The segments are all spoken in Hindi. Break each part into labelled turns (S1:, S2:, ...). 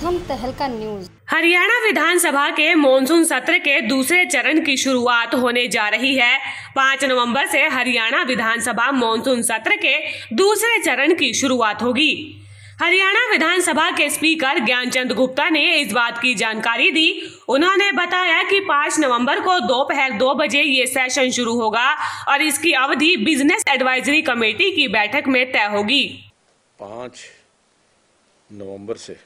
S1: प्रथम तहलका न्यूज।
S2: हरियाणा विधानसभा के मॉनसून सत्र के दूसरे चरण की शुरुआत होने जा रही है। 5 नवंबर से हरियाणा विधानसभा मॉनसून सत्र के दूसरे चरण की शुरुआत होगी। हरियाणा विधानसभा के स्पीकर ज्ञानचंद गुप्ता ने इस बात की जानकारी दी। उन्होंने बताया कि 5 नवंबर को दोपहर 2 बजे ये सेशन शुरू होगा और इसकी अवधि बिजनेस एडवाइजरी कमेटी की बैठक में तय होगी।
S3: 5 नवंबर से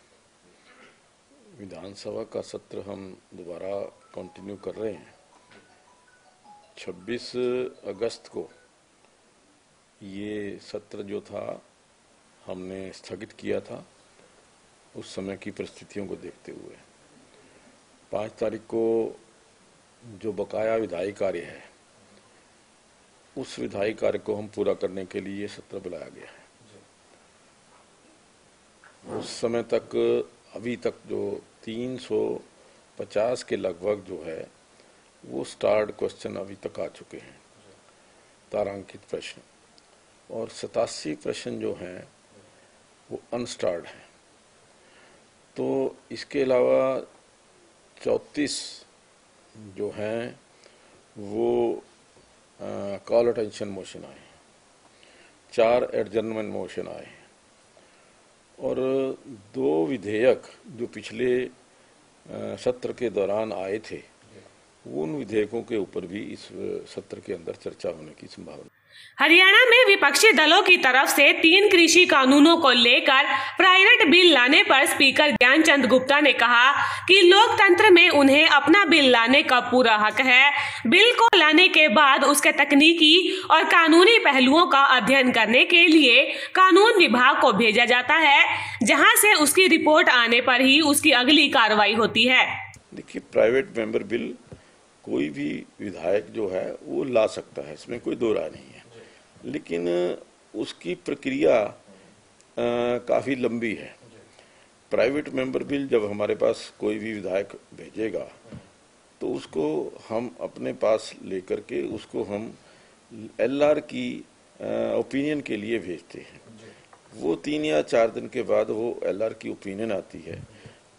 S3: विधानसभा का सत्र हम दोबारा कंटिन्यू कर रहे हैं। 26 अगस्त को ये सत्र जो था हमने स्थगित किया था, उस समय की परिस्थितियों को देखते हुए 5 तारीख को जो बकाया विधायी कार्य है, उस विधायी कार्य को हम पूरा करने के लिए ये सत्र बुलाया गया है। उस समय तक अभी तक जो 350 के लगभग जो है वो स्टार्ड क्वेश्चन अभी तक आ चुके हैं, तारांकित प्रश्न, और 87 प्रश्न जो हैं वो अनस्टार्ड हैं। तो इसके अलावा 34 जो हैं वो कॉल अटेंशन मोशन आए, 4 एडजर्नमेंट मोशन आए और 2 विधेयक जो पिछले सत्र के दौरान आए थे, उन विधेयकों के ऊपर भी इस सत्र के अंदर चर्चा होने की संभावना।
S2: हरियाणा में विपक्षी दलों की तरफ से 3 कृषि कानूनों को लेकर प्राइवेट बिल लाने पर स्पीकर ज्ञानचंद गुप्ता ने कहा कि लोकतंत्र में उन्हें अपना बिल लाने का पूरा हक है। बिल को लाने के बाद उसके तकनीकी और कानूनी पहलुओं का अध्ययन करने के लिए कानून विभाग को भेजा जाता है, जहां से उसकी रिपोर्ट आने पर ही उसकी अगली कार्रवाई होती है।
S3: देखिए, प्राइवेट मेंबर बिल कोई भी विधायक जो है वो ला सकता है, इसमें कोई दो राय नहीं है, लेकिन उसकी प्रक्रिया काफ़ी लंबी है। प्राइवेट मेंबर बिल जब हमारे पास कोई भी विधायक भेजेगा तो उसको हम अपने पास लेकर के उसको हम एलआर की ओपिनियन के लिए भेजते हैं। वो 3 या 4 दिन के बाद वो एलआर की ओपिनियन आती है।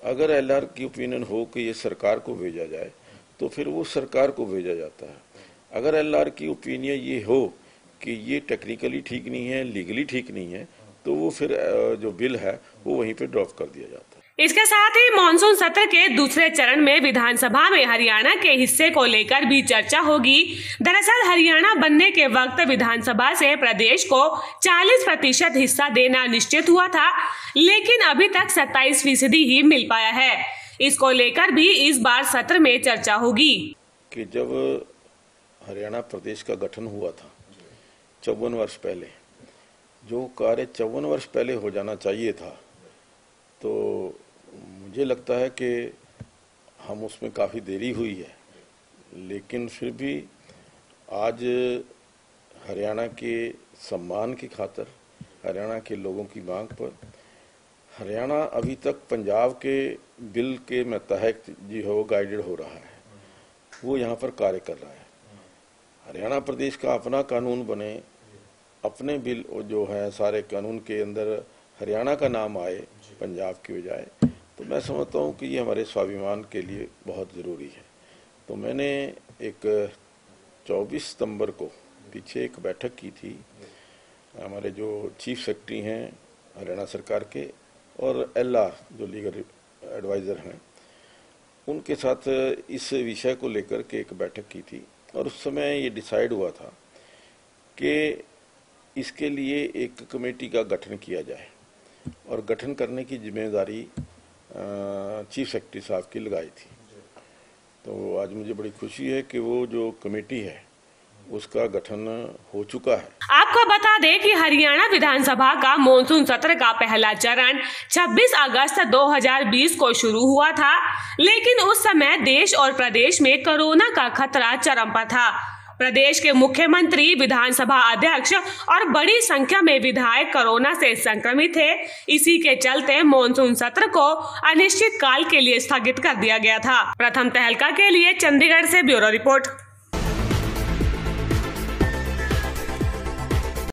S3: अगर एलआर की ओपिनियन हो कि ये सरकार को भेजा जाए तो फिर वो सरकार को भेजा जाता है। अगर एलआर की ओपिनियन ये हो कि ये टेक्निकली ठीक नहीं है, लीगली ठीक नहीं है, तो वो फिर जो बिल है वो वहीं पे ड्रॉप कर दिया जाता है।
S2: इसके साथ ही मॉनसून सत्र के दूसरे चरण में विधानसभा में हरियाणा के हिस्से को लेकर भी चर्चा होगी। दरअसल हरियाणा बनने के वक्त विधानसभा से प्रदेश को 40% हिस्सा देना निश्चित हुआ था, लेकिन अभी तक 27% ही मिल पाया है। इसको लेकर भी इस बार सत्र में चर्चा होगी
S3: कि जब हरियाणा प्रदेश का गठन हुआ था 54 वर्ष पहले, जो कार्य 54 वर्ष पहले हो जाना चाहिए था, तो मुझे लगता है कि हम उसमें काफ़ी देरी हुई है। लेकिन फिर भी आज हरियाणा के सम्मान की खातिर, हरियाणा के लोगों की मांग पर, हरियाणा अभी तक पंजाब के बिल के मतहत जो है वो गाइडेड हो रहा है, वो यहाँ पर कार्य कर रहा है। हरियाणा प्रदेश का अपना कानून बने, अपने बिल जो है सारे कानून के अंदर हरियाणा का नाम आए पंजाब की बजाय, तो मैं समझता हूँ कि ये हमारे स्वाभिमान के लिए बहुत ज़रूरी है। तो मैंने एक 24 सितंबर को पीछे एक बैठक की थी, हमारे जो चीफ सेक्रेटरी हैं हरियाणा सरकार के और एलआर जो लीगल एडवाइज़र हैं, उनके साथ इस विषय को लेकर के एक बैठक की थी और उस समय ये डिसाइड हुआ था कि इसके लिए एक कमेटी का गठन किया जाए और गठन करने की जिम्मेदारी चीफ सेक्रेटरी साहब की लगाई थी। तो आज मुझे बड़ी खुशी है कि वो जो कमेटी है उसका गठन हो चुका है।
S2: आपको बता दें कि हरियाणा विधानसभा का मॉनसून सत्र का पहला चरण 26 अगस्त 2020 को शुरू हुआ था, लेकिन उस समय देश और प्रदेश में कोरोना का खतरा चरम पर था। प्रदेश के मुख्यमंत्री, विधानसभा अध्यक्ष और बड़ी संख्या में विधायक कोरोना से संक्रमित थे। इसी के चलते मॉनसून सत्र को अनिश्चित काल के लिए स्थगित कर दिया गया था। प्रथम तहलका के लिए चंडीगढ़ से ब्यूरो रिपोर्ट।